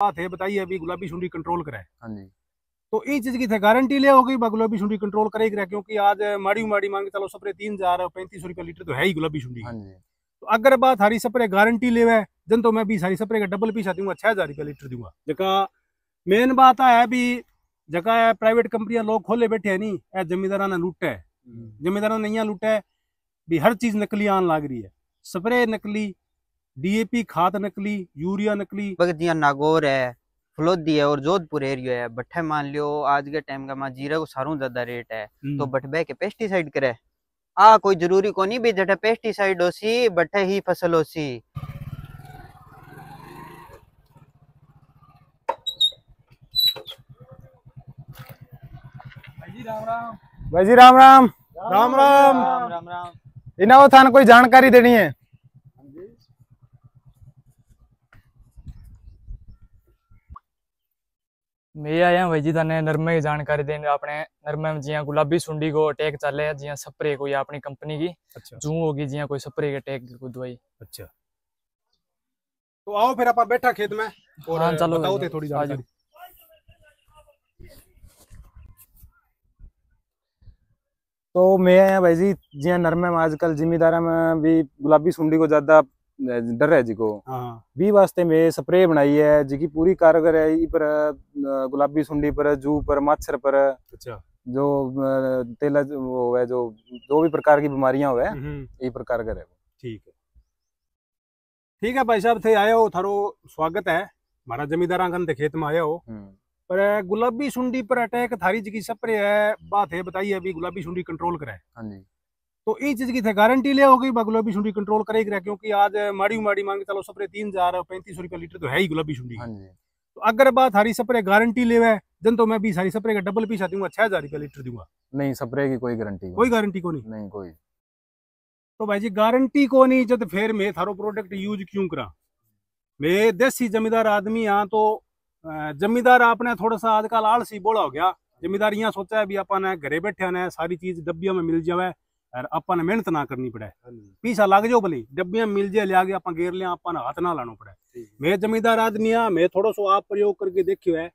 बात है बताइए अभी गुलाबी सुंडी कंट्रोल करे। हाँ जी। तो ई चीज की थे गारंटी ले होगी गुलाबी सुंडी कंट्रोल करेगी, क्योंकि आज माड़ी माड़ी मांग चलो स्प्रे 3035 रुपया लीटर तो है ही गुलाबी सुंडी हाँ की। जी। तो अगर बात हरी स्प्रे गारंटी लेवे जन तो मैं भी सारी स्प्रे का डबल पीसा दूंगा, 6000 रुपया लीटर दूंगा। जका मेन बात है भी जका प्राइवेट कंपनियां लोग खोले बैठे है नी, जमींदारा ने लूटे है, जमींदारा ने यहाँ लूटे भी हर चीज नकली आन लग रही है। स्प्रे नकली, डीएपी खाद नकली, यूरिया नकली। जियां नागौर है, फलोदी है और जोधपुर एरिया है, बट्ठे मान लियो आज के टाइम का मां जीरा को सारों ज्यादा रेट है, तो बटबे के पेस्टिसाइड करे कोई जरूरी को नहीं भी जटे पेस्टिसाइड होसी बट्ठे ही फसल होसी। भाई जी राम राम। राम राम राम राम राम। इना वो थाने कोई जानकारी देनी है। मैं आया भाई जी थाने नरमे की जानकारी देने। अपने नरमे में जिया गुलाबी सुंडी को अटैक चले है, जिया स्प्रे कोई अपनी कंपनी की जू होगी, जिया कोई स्प्रे के अटैक की दवाई। अच्छा तो आओ फिर आप बैठा खेत में और हाँ, चलो बताओ थे थोड़ी जानकारी। तो मैं आया भाई जी जिया नरमे में आजकल जिम्मेदारा में भी गुलाबी सुंडी को ज्यादा डर है जी को। हाँ भी वास्ते में स्प्रे बनाई है जी की पूरी कारगर है ई पर गुलाबी सुंडी पर, जू पर, मच्छर पर। अच्छा जो तेला वो है जो भी प्रकार की बीमारियां हुए यही प्रकार का है। ठीक है ठीक है भाई साहब थे आए हो, थारो स्वागत है हमारा जमींदारा गन खेत में आया हो। पर गुलाबी सुंडी पर अटैक थारी जी की स्प्रे है, बात है बताइए अभी गुलाबी सुंडी कंट्रोल करे। हाँ जी। तो ई चीज की थे गारंटी ले होगी गुलाबी सुंडी कंट्रोल करेगी, क्योंकि आज माड़ी माड़ी मांग चलो स्प्रे 3035 रुपया लीटर तो है ही गुलाबी सुंडी। हाँ जी। तो अगर बात हरी स्प्रे गारंटी लेवे जन तो मैं भी सारी स्प्रे का डबल पीसा दूंगा, 6000 रुपया लीटर दूंगा। नहीं स्प्रे की कोई गारंटी कोई गारंटी को नहीं कोई। तो भाई जी गारंटी को नहीं जब फिर मैं थारो प्रोडक्ट यूज क्यों करा। मैं देसी जमींदार आदमी हाँ, तो जमींदार आपने थोड़ा सा आजकल आलसी बोला हो गया। जमींदार यहाँ सोचा है भी अपन घरे बैठे ने सारी चीज डब्बियों में मिल जावे और अपन मेहनत ना करनी पड़े, पीसा लग जाओ भले डब्बियां मिल जाए लिया अपन गेर लिया, अपन हाथ ना लाना पड़े। मैं जमींदार आदमी हाँ, मैं थोड़ा सा आप प्रयोग करके देखियो है,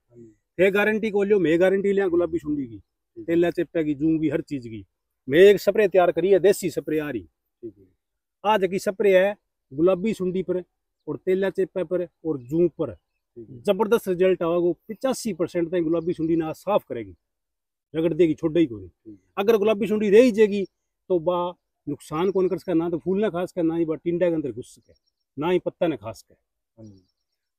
ये गारंटी को लियो मैं गारंटी लिया गुलाबी सुंडी की, तेला चिप्पे की, जूं की, हर चीज की। मैं एक स्प्रे तैयार करी है, देसी स्प्रे आ रही आज की स्प्रे है गुलाबी सुंडी पर और तेला चिप्पे पर और जूं पर जबरदस्त रिजल्ट आएगा। 85% तक गुलाबी सुंडी ना साफ करेगी, रगड़ देगी, छोड़ ही कोई। अगर गुलाबी सुंडी रही जाएगी तो बा नुकसान कौन कर सके, ना तो फूल ने खास के, ना ही बा टिंडा के अंदर घुस सके, ना ही पत्ता ने खास के।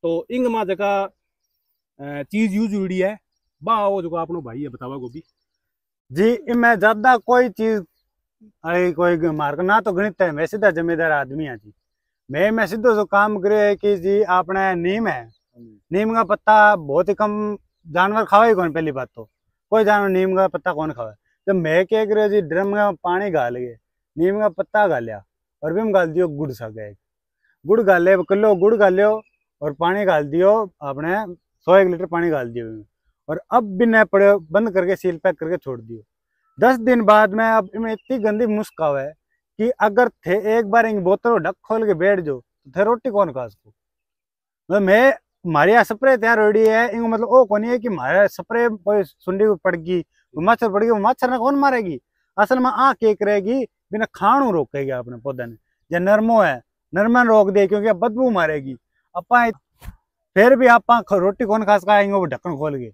तो इंग माँ जगह चीज यूज हुई है बा वो जो आपनो भाई है बतावा गोभी जी। इनमें ज्यादा कोई चीज कोई मार्क ना तो गणित है, मैं सीधा जमींदार आदमी है जी। मैं सीधो जो काम करे है कि जी आपने नीम है, नीम का पत्ता बहुत ही कम जानवर खावे ही कौन। पहली बात तो कोई जानवर नीम का पत्ता कौन खावे। जब मैं क्या करे जी ड्रम में पानी गाल के नीम का पत्ता गालिया और भी गाल दियो गुड़ सा गए, गुड़ गाल ले किलो गुड़ गाल लियो और पानी गाल दियो आपने 100 लीटर पानी गाल दियो और अब भी न पड़े बंद करके सील पैक करके छोड़ दियो। 10 दिन बाद में अब इनमें इतनी गंदी मुश्क आवे कि अगर थे एक बार इन बोतल ढक खोल के बैठ जाओ तो थे रोटी कौन खा उसको। मतलब मैं हमारे स्प्रे तैयार हो रही है इनको, मतलब वो कौन है कि हमारे स्प्रे सुंडी पड़ गई, मच्छर पड़ गई, मच्छर ने कौन मारेगी। असल में केक रहेगी बिना खाणू रोकेगी अपने पौधे ने। या नरमो है नरमन रोक दे क्योंकि बदबू मारेगी। अपा फिर भी आप रोटी कौन खास खाएंगे वो ढक्कन खोल के।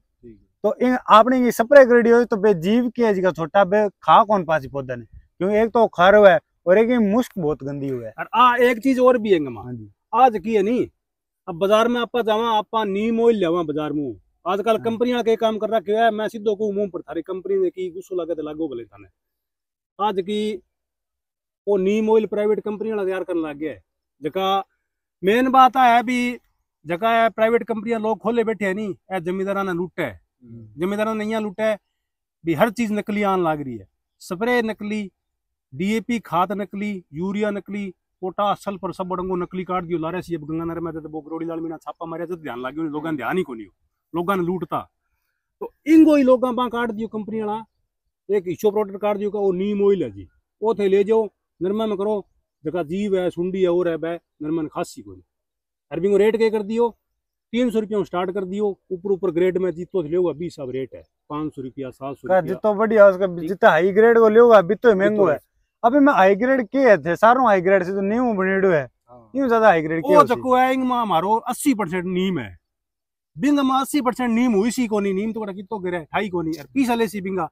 तो इन आपने स्प्रे कर दी हो तो बे जीव की है जी छोटा बे खा कौन पासी पौधे ने, क्योंकि एक तो खा रहा है और एक मुश्क बहुत गंदी हुआ है। और एक चीज और भी है आज की है नहीं, अब बाजार में आपा जावा आपा नीम ऑयल लिया बाजार में। आजकल कंपनियां के काम कर रहा है, मैं सीधो को मुंह पर थारी कंपनी ने की गुस्सो लगे तो लागो भले थाने। आज की वो नीम ऑयल प्राइवेट कंपनियां तैयार करने लग गया है। जका मेन बात है भी जका प्राइवेट कंपनियां लोग खोले बैठे है नहीं, जमींदारा ने लूटे है, जमींदारा ने यहाँ लूटे भी हर चीज नकली आन लग रही है। स्प्रे नकली, डीएपी खाद नकली, यूरिया नकली, पोटास सल्फर सब बड़ंगो नकली काट दियो लारे सी। गंगानगर में तो करोड़ी लाल मीना छापा मारिया तो ध्यान लग गया, लोगों ने ध्यान ही को नहीं, लोगों ने लूटता। तो इंगो ही लोगों बा काट दियो कंपनी वाला, एक हिस्सो प्रोडक्ट काट दियो का वो नीम ऑयल है जी, वो थे ले जाओ नरमा में करो। जगह जीव है सुंडी है और है बे नरमा ने खासी को अरबी को रेट के कर दियो 300 रुपया स्टार्ट कर दियो, ऊपर ऊपर ग्रेड में जीतो लेगा 20 अब रेट है 500 रुपया 700 का रुपया। जितो बढ़िया उसका जितना हाई ग्रेड को लियोगा अभी तो महंगो है। अभी मैं हाई ग्रेड के थे सारों हाई ग्रेड से तो नीम बनेड़ो है, यूं ज्यादा हाई ग्रेड ओ चको है इंग में मारो 80% नीम है, बिंग में 80% नीम हुई सी कोनी, नीम तो कितो गिरे ठाई कोनी यार पीसा ले सी बिंगा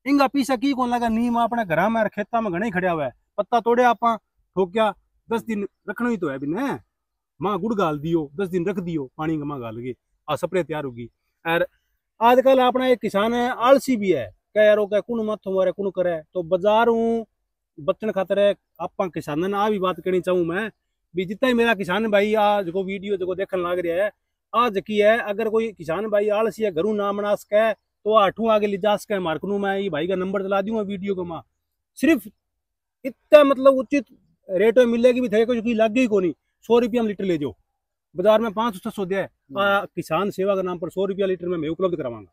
इंगा पीसा की कोन लगा, नीम अपने घर में खेता में घणे खड़िया हुआ है, पत्ता तोड़े आपा ठोक्या 10 दिन रखना ही तो है बिन माँ गुड़ गाल दियो 10 दिन रख दियो पानी का माँ गाल गई आ स्प्रे तैयार होगी। और आजकल अपना एक किसान है आलसी भी है, क्या यारो क्या कुण माथो मारे कुण करे, तो बाजारू बचन खातर आप किसान ने आ भी बात करनी चाहूँ मैं भी, जितना ही मेरा किसान भाई आज को वीडियो जो देखने लग रहा है आज की है, अगर कोई किसान भाई आलसी है घरू ना बना सके तो आठू आगे ले जा सके मार्कनू मैं ये भाई का नंबर चला दूंगा वीडियो को माँ, सिर्फ इतना मतलब उचित रेट में मिलेगी भी थे कोई लागे ही को नहीं, 100 रुपया में लीटर ले जाओ, बाजार में 500-600 दे किसान सेवा के नाम पर 100 रुपया लीटर में मैं उपलब्ध करावांगा,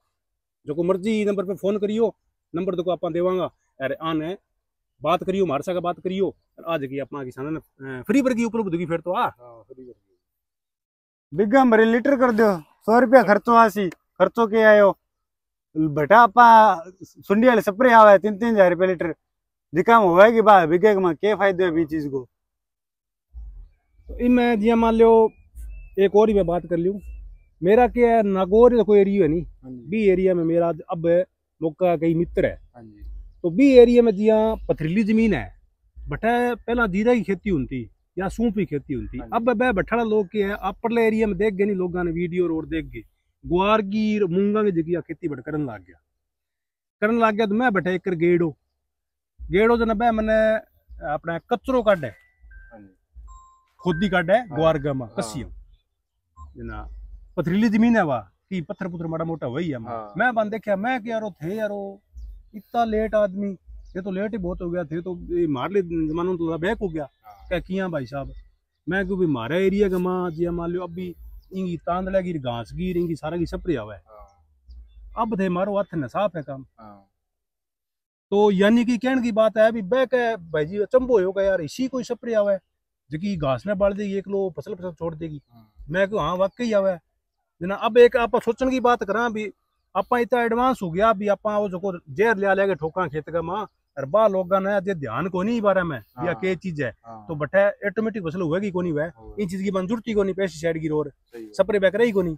जो को मर्जी नंबर पे फोन करियो, नंबर तो आप देवांगा अरे आने बात करियो हमारे साथ बात करियो, आज की अपना किसान ने फ्री पर की उपलब्ध होगी फिर तो बिगा मरे लीटर कर दो 100 रुपया खर्चो आसी खर्चो के आयो बेटा आपा सुंडी वाले स्प्रे आवे 3-3 हजार रुपया लीटर दिखाम होगा कि बा बिगे में के फायदे है बी चीज को। तो इनमें जिया मान लो एक और ही मैं बात कर लूँ, मेरा क्या है नागौर तो कोई एरिया है नहीं, बी एरिया में मेरा अब मौका कई मित्र है, तो बी एरिया में जिया पथरीली जमीन है, बटा पहला जीरा की खेती होती या सूंप की खेती होती, अब वह बठाड़ा लोग के है अपरले एरिया में देख गए नहीं लोगों ने वीडियो रोड देख गए गुआर की मूंगा की जगह खेती बट करन लग गया तो मैं बैठा एक गेड़ो जो नब्बे मैंने अपना कचरो काट है खोदी काट है गुआर गा कसियों ना पथरीली जमीन है वह कि पत्थर पुत्थर माड़ा मोटा वही है मैं बंद देखा मैं क्या यारो थे यारो इतना लेट आदमी ये तो लेट ही बहुत हो गया थे तो मार ले जमानों तो बैक हो गया क्या किया भाई साहब मैं क्यों भी मारा एरिया का माँ जिया मान लो अभी इंगी तांदला गिर घास गिर इंगी सारा की स्प्रे आवा है अब थे मारो हाथ न साफ है काम तो यानी कि कहने की बात है अभी बैक है भाई जी चंबो होगा यार इसी कोई स्प्रे आवा है जो घास न बाढ़ देगी एक लो फसल छोड़ देगी मैं क्यों हाँ वाकई आवा है जना अब एक आप सोचने की बात करा भी आप इतना एडवांस हो गया भी आप जो जहर लिया लेके ठोका खेत का माँ और बा लोग ने ध्यान को नहीं बारे में या के चीज है तो बटे ऑटोमेटिक फसल होगी को नहीं वह इन चीज की मंजूरती को नहीं पेस्टिसाइड की रोर स्प्रे बैक रही को नहीं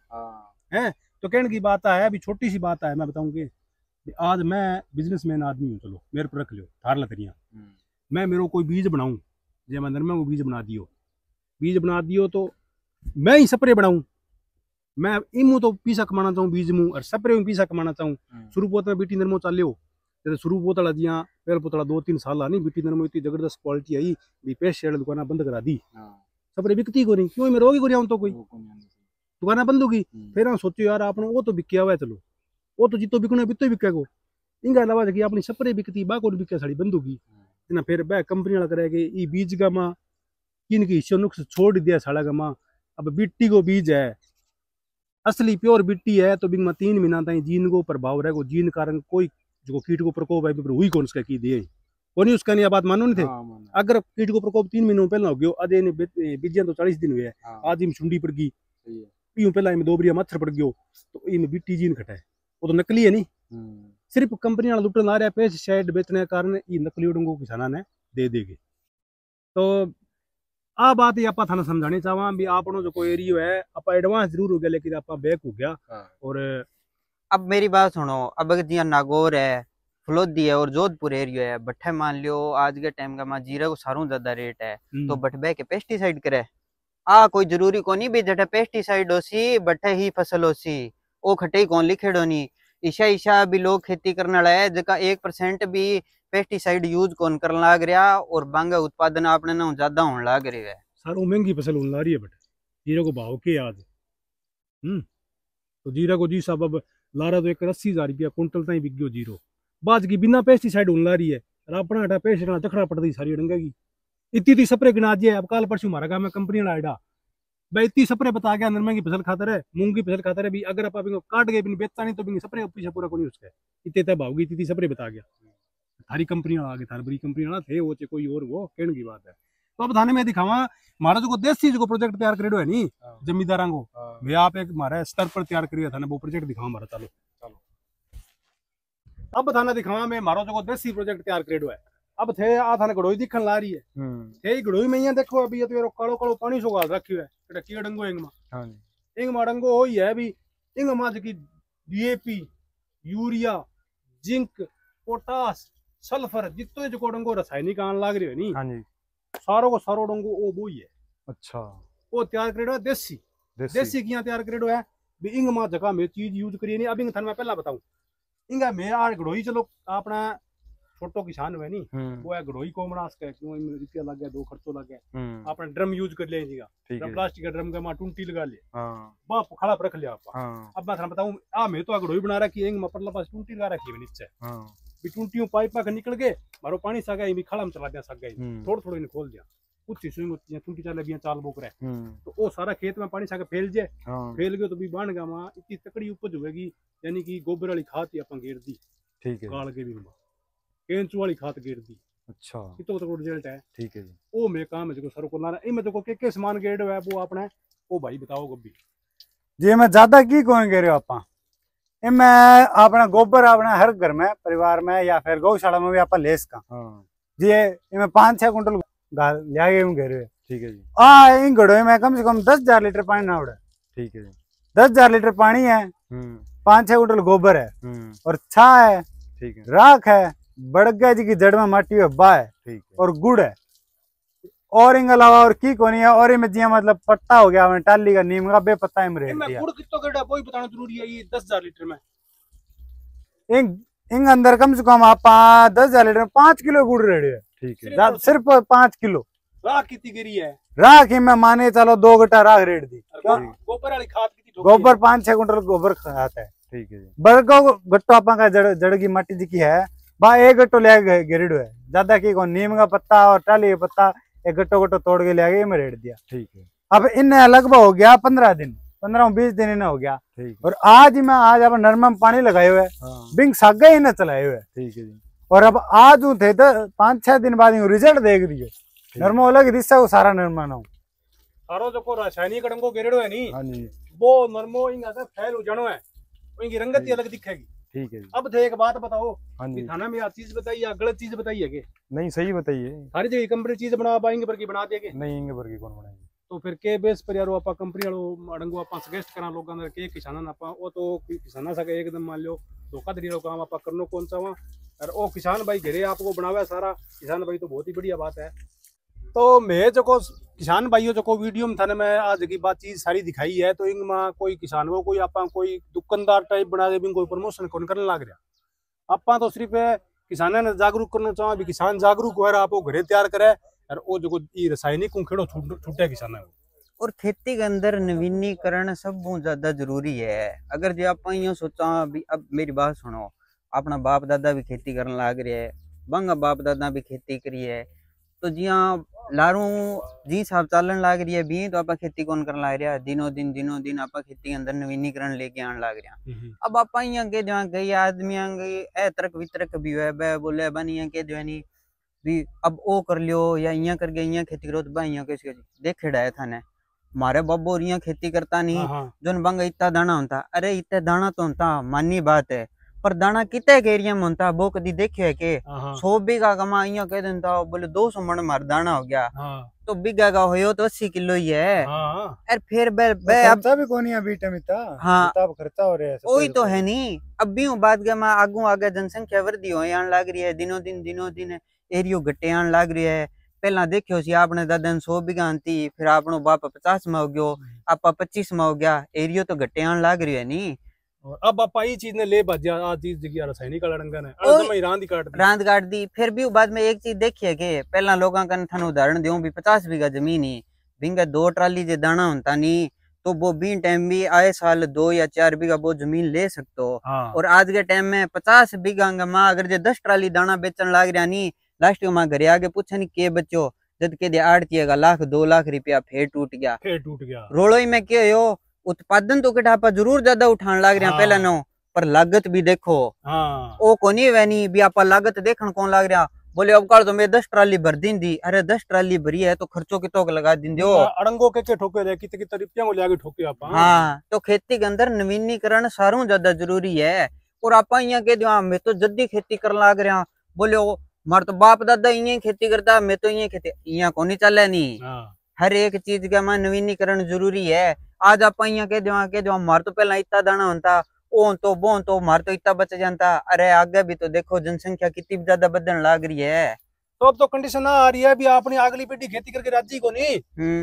है तो कहने की बात है अभी छोटी सी बात है मैं बताऊंगी आज मैं बिजनेसमैन आदमी हूँ चलो मेरे पर रख लो थार लतरिया मैं मेरे को कोई बीज बनाऊं जब अंदर में वो बीज बना दियो तो मैं ही स्प्रे बनाऊं मैं इमू तो पीसा कमाना चाहूँ बीज मुँह और स्प्रे में पीसा कमाना चाहूँ शुरू पोत में बीटी नरमो चालो जैसे शुरू पोतला दिया पहले पोतला 2-3 साल नहीं बीटी नरमो इतनी जबरदस्त क्वालिटी आई भी पेस्ट दुकाना बंद करा दी स्प्रे बिकती को नहीं क्यों मैं रोगी को नहीं तो कोई दुकाना बंद होगी फिर हम सोचो यार आपने वो तो बिकया हुआ है चलो वो तो जितो बिकना बितो बिके को इनका अलावा जगह अपनी स्प्रे बिकती बाको बिके साड़ी बंद होगी ना फिर वह कंपनी वाला करेगी ये बीज का माँ किन की हिस्सों नुक्स छोड़ दिया साड़ा का माँ अब बिट्टी को बीज है असली प्योर बिट्टी है तो बिग में 3 महीना तक जीन को प्रभाव रहेगा जीन कारण कोई जो कीट को प्रकोप है हुई कौन उसका की दिए को नहीं उसका नहीं बात मानो नहीं थे अगर कीट को प्रकोप 3 महीनों पहले हो गया अदे बीजिया तो 40 दिन हुए है आज इन सुंडी पड़ गई यूं पहला इनमें 2 बरिया मच्छर पड़ गयो तो इनमें बिट्टी जीन खटा है वो तो नकली है नहीं सिर्फ कंपनी वाला लुटन आ रहा है पेस्टिसाइड बेचने के कारण ये नकली उड़ंगो किसाना ने दे देगी तो आ बात ही आप थाना समझानी चाहवा भी आपनो जो कोई एरिया है आप एडवांस जरूर हो गया लेकिन आप बैक हो गया और अब मेरी बात सुनो अब अगर जिया नागौर है फलोदी है और जोधपुर एरिया है बट्ठे मान लियो आज के टाइम का मां जीरा को सारों ज्यादा रेट है तो बट बह के पेस्टिसाइड करे आ कोई जरूरी को नहीं भी जटे पेस्टिसाइड हो सी बट्ठे ही फसल हो सी ओ खटे कौन लिखेड़ो नहीं ईशा भी लोग खेती करने वाला है जका 1% भी पेस्टिसाइड यूज कौन कर लाग रहा और बांगा उत्पादन आपने ना ज्यादा होने लाग रही है सारों महंगी फसल होने ला रही है बट जीरा को भाव के आज तो जीरा को जी साहब अब लारा तो 80,000 रुपया कुंटल तक बिक गयो जीरो बाज की बिना पेस्टिसाइड होने ला रही है और अपना हटा पेस्टिसाइड चखड़ा पड़ती सारी डंगेगी इतनी स्प्रे गिना दिए अब कल परसों मारा मैं कंपनी वाला आइडा भाई इतनी स्प्रे बता गया नरमे की फसल खाता रहे मूंग की फसल खाता रहे भी अगर आप काट गए बेचता नहीं तो स्प्रे पीछे पूरा को नहीं उसका इतने तब आओगी इतनी स्प्रे बता गया थारी कंपनी वाला आगे थारी बड़ी कंपनी वाला थे वो कोई और वो कहने की बात है तो अब थाने में दिखावा हमारा जो देसी जो प्रोजेक्ट तैयार करेडो है नी जमींदारा को, वे आप एक हमारे स्तर पर तैयार करिए थाने वो प्रोजेक्ट दिखावा हमारा। चलो अब थाने दिखावा मैं हमारा जो देसी प्रोजेक्ट तैयार करेडो है। अब थे आ थाने गड़ोई दिखन ला रही है, थे गड़ोई में यहाँ देखो अभी ये तो कालो कालो पानी सो गाल रखियो है एटा की डंगो इंग मा इंग मा डंगो होई है भी इंग मा जी DAP urea zinc potash sulphur जितो जो डंगो रासायनिक आन लाग रही है नी, हाँ जी, सारो को सारो डंगो ओ बोई है। अच्छा, वो तैयार करेडो है देसी देसी किया तैयार करेडो है भी इंग मा जगह में चीज यूज करिए नहीं। अब इंग थाने मैं पहला बताऊं इंगा मैं आ गड़ोई चलो अपना छोटो किसान हुए नी वो है गड़ोई को बना सके क्यों रुपया लग गया दो खर्चो लग गया अपना ड्रम यूज कर ले जीगा प्लास्टिक का ड्रम का मा टूंटी लगा ले बाप खड़ा रख लिया आप। अब मैं थाने बताऊं आ मैं तो गड़ोई बना रखी इंग मतलब पास टूंटी लगा रखी है नीचे भी टूंटियों पाइप का निकल गए मारो पानी सा गया खड़ा में चला दिया सक गई थोड़ा थोड़ा खोल दिया कुछ ही स्विंग होती है टूंटी चले भी चाल बोक रहे तो वो सारा खेत में पानी सा फैल जाए फैल गयो तो भी बाण गा वहां इतनी तकड़ी उपज होगी यानी कि गोबर वाली खाद अपन गेर दी ठीक है, गाल के भी केंचू वाली खाद गेर दी। अच्छा, इतो तो रिजल्ट है। ठीक है जी, ओ मैं काम है जो सर को ना इमे जो के सामान गेड़ है वो अपने ओ भाई बताओ गब्बी जी मैं ज्यादा की कौन कह रहे हो आपा इमे अपना गोबर अपना हर घर में परिवार में या फिर गौशाला में भी आप ले सका जी इमे 5-6 कुंटल लिया कह रहे हो। ठीक है जी, इन घड़ों में कम से कम 10,000 लीटर पानी ना उड़े। ठीक है जी, 10,000 लीटर पानी है, 5-6 कुंटल गोबर है और छा है, ठीक है, राख है, बड़गा जी की जड़ में माटी है बा है, ठीक है, और गुड़ है और इनके अलावा और की कोनी है। और इनमें जिया मतलब पत्ता हो गया टाली का नीम का बे पत्ता में रेड दिया। गुड़ कितो गड़ा कोई बताना जरूरी है ये 10,000 लीटर में इन अंदर कम से कम आप 10,000 लीटर में 5 किलो गुड़ रेडी है। ठीक है, सिर्फ 5 किलो। राख कितनी गिरी है? राख में माने चलो 2 गट्टा राख रेड दी। गोबर वाली खाद कितनी? गोबर 5-6 कुंटल गोबर खाता है। ठीक है, बड़को गट्टो आपा का जड़ की मट्टी जी की है बा 1 गट्टो ले गिरिडो है ज्यादा की को नीम का पत्ता और टाली का पत्ता एक गट्टो तोड़ के ले आगे में रेड दिया। ठीक है, अब इन्हें लगभग हो गया 15 दिन 15-20 दिन इन्हें हो गया। ठीक, और आज आप नरमा में पानी लगाए हुए बिंग सागा ही इन्हें चलाए हुए। ठीक है जी, और अब आज थे तो 5-6 दिन बाद रिजल्ट देख रही है नरमा अलग दिशा वो सारा नरमा ना सारो जो रासायनिक रंगो गिरड़ो है नी वो नरमो इंगा से फैल हो जानो है इनकी रंगत ही अलग दिखेगी। ठीक है, अब थे एक बात बताओ थाना में चीज बताइए या गलत चीज बताइए के? नहीं सही बताइए, सारी जगह कंपनी चीज बना पाएंगे पर की बना देंगे नहीं इंगे पर की कौन बनाएंगे तो फिर के बेस पर यारो आपा कंपनी वालो अडंगो आपा सजेस्ट करा लोगां ने के किसानन आपा ओ तो किसाना सके एकदम मान लो धोखाधड़ी रो काम आपा करनो कौन सा वा और ओ किसान भाई घरे आपको बनावे सारा किसान भाई तो बहुत ही बढ़िया बात है। तो मैं जो किसान भाइयों जो वीडियो में थाने में आज की बात चीज सारी दिखाई है तो इंग में कोई किसान को कोई आपा कोई दुकानदार टाइप बना दे कोई प्रमोशन कौन करने लग रहा आपा तो सिर्फ किसाना ने जागरूक करना चाहो भी किसान जागरूक हो आप घरे तैयार करे और वो जो रासायनिक खेड़ो छूटे किसान है। और खेती के अंदर नवीनीकरण सब बहुत ज्यादा जरूरी है। अगर जो आप यूं सोचा भी अब मेरी बात सुनो अपना बाप दादा भी खेती करने लग रहे है बंगा बाप दादा भी खेती करी है तो जिया लारू जी साहब चलन लग रही है भी तो आप खेती कौन करने लग रहा है दिनों दिन आप खेती के अंदर नवीनीकरण लेके आने लग रहा। अब आप के जहाँ कई आदमी ए तरक वितरक भी है बोले बनी के जो है नी भी अब ओ कर लियो या इया कर गए इया खेती करो तो भाई कैसे देखेड़ा है थाने मारे बाबो और खेती करता नहीं जो बंग इतना दाना होता अरे इतना दाना तो होता मानी बात है पर दाना कितने एरिया में होता वो कभी देखियो है के 100 बीघा कमा इया कह देता बोले 200 मन मार दाना हो गया तो बीघा का हो तो 80 किलो ही है और फिर खर्चा भी कोनी है बीटा में हाँ खर्चा हो रहा है वही तो है नहीं अब भी बात के मैं आगे जनसंख्या वृद्धि हो लग रही है दिनों दिन एरियो घटे आन लग रही है। पहला देखियो सी आपने दादा 100 बीघा आती फिर आपनो बाप 50 में हो गयो आपा 25 में हो गया एरियो तो घटे आन लग रही है नी। और अब आपा ये चीज ने ले बजा आ चीज जगह रासायनिक रंगन है एकदम ही रांद काट दी फिर भी बाद में एक चीज देखिए के पहला लोगों का थाने उदाहरण देऊं भी 50 बीघा जमीन ही बिंगा 2 ट्राली जे दाना होता नी तो वो भी टाइम भी आए साल 2 या 4 बीघा वो जमीन ले सकते हो। और आज के टाइम में 50 बीघा माँ अगर जे 10 ट्राली दाना बेचन लग रहा नी लास्ट में घरे आगे पूछा नहीं के बच्चो जद के दे आड़तीगा 1-2 लाख रुपया फिर टूट गया रोलोई में क्या हो उत्पादन तो किटा आप जरूर ज्यादा उठान लग रहा पहला नो पर लागत भी देखो ओ कोनी वैनी भी आप लागत देखन कौन लग रहा बोले अब काल तो मैं 10 ट्राली भर दी थी। अरे 10 ट्राली भरी है तो खर्चो कितो लगा दी हो। अड़ंगो के ठोके रहे कितने कितने रुपया को लागे ठोके आप। हाँ तो खेती के अंदर नवीनीकरण सारू ज्यादा जरूरी है। और आप यहाँ कह दो मैं तो जल्दी खेती कर लाग रहा, बोले मार तो बाप दादा इं खेती करता, मैं तो इं खेती यहाँ को नहीं चले नहीं। हर एक चीज का में नवीनीकरण जरूरी है। आज आप यहाँ कह दो मार तो पहला इतना दाना होता, ओ तो बो तो मार तो इतना बच जाता। अरे आगे भी तो देखो जनसंख्या कितनी ज्यादा बढ़ने लग रही है। तो अब तो कंडीशन आ रही है भी आपने अगली पीढ़ी खेती करके राजी को नहीं,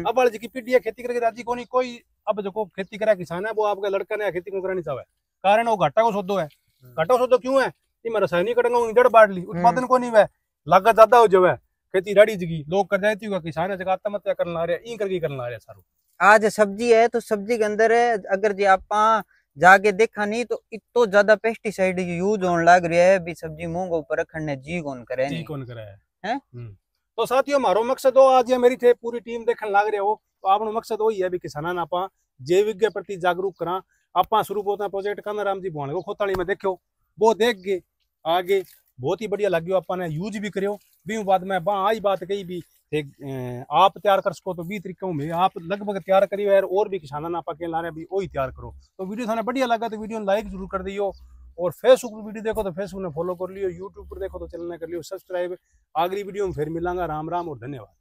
अब वाली की पीढ़ी है खेती करके राजी को नहीं कोई। अब जो खेती करा किसान है वो आपका लड़का ने खेती को करानी चाहे, कारण वो घाटा को सौदो है। घाटा को सौदो क्यों है कि मैं रासायनिक करूंगा जड़ बांट ली, उत्पादन को नहीं है, लागत ज्यादा हो जाए, खेती राड़ी जगी लोग कर जाती होगा, किसान है जगह आत्महत्या करना आ रहा है, करके करना आ रहा है सारो। आज सब्जी है तो सब्जी के अंदर अगर जी आप जाके देखा नहीं तो इतो ज्यादा पेस्टिसाइड यूज होने लग रहा है भी सब्जी मुंह के ऊपर रखने जी कौन करे जी कौन करे है। तो साथियों हमारो मकसद हो आज ये मेरी थे पूरी टीम देखने लग रहे हो, तो आपनो मकसद वही है भी किसाना ना आप जैविक के प्रति जागरूक करा। आप शुरू होता प्रोजेक्ट कान्हाराम जी भुआण को खोताली में देखो, वो देख गए आगे बहुत ही बढ़िया लगे, आपने यूज भी करो। भी बाद में आई बात कही भी आप तैयार कर सको तो 20 तरीकों में आप लगभग तैयार करियो यार, और भी किसाना ना पाके ला रहे भी वही तैयार करो। तो वीडियो थाने बढ़िया लगा तो वीडियो लाइक जरूर कर दियो, और फेसबुक पर वीडियो देखो तो फेसबुक ने फॉलो कर लियो, यूट्यूब पर देखो तो चैनल ने कर लियो सब्सक्राइब। अगली वीडियो में फिर मिलांगा। राम राम और धन्यवाद।